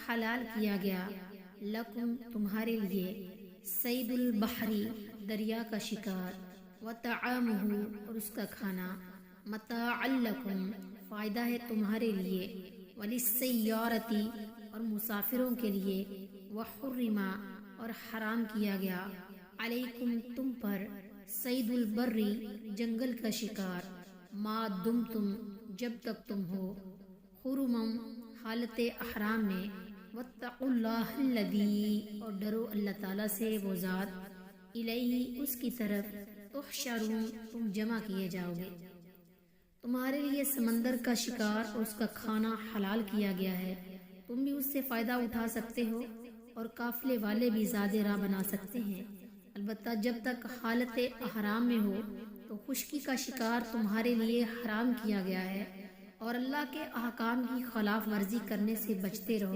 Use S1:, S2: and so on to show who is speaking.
S1: حلال کیا گیا لکم تمہارے لیے صید البحری دریا کا شکار وطعامہ اور اس کا کھانا متاعا لکم فائدہ ہے تمہارے لیے وللسیارتی اور مسافروں کے لیے وحرما اور حرام کیا گیا علیکم تم پر صید البری جنگل کا شکار ما دمتم جب تک تم ہو حرمم حالت احرام میں واتقوا اللہ الذی اور ڈرو اللہ تعالیٰ سے وہ ذات الیہ اس کی طرف تحشرون تم جمع کیے جاؤ گے۔ تمہارے لیے سمندر کا شکار اور اس کا کھانا حلال کیا گیا ہے، تم بھی اس سے فائدہ اٹھا سکتے ہو اور قافلے والے بھی زیادہ راہ بنا سکتے ہیں، البتہ جب تک حالت احرام میں ہو تو خشکی کا شکار تمہارے لیے حرام کیا گیا ہے اور اللہ کے احکام کی خلاف ورزی کرنے سے بچتے رہو۔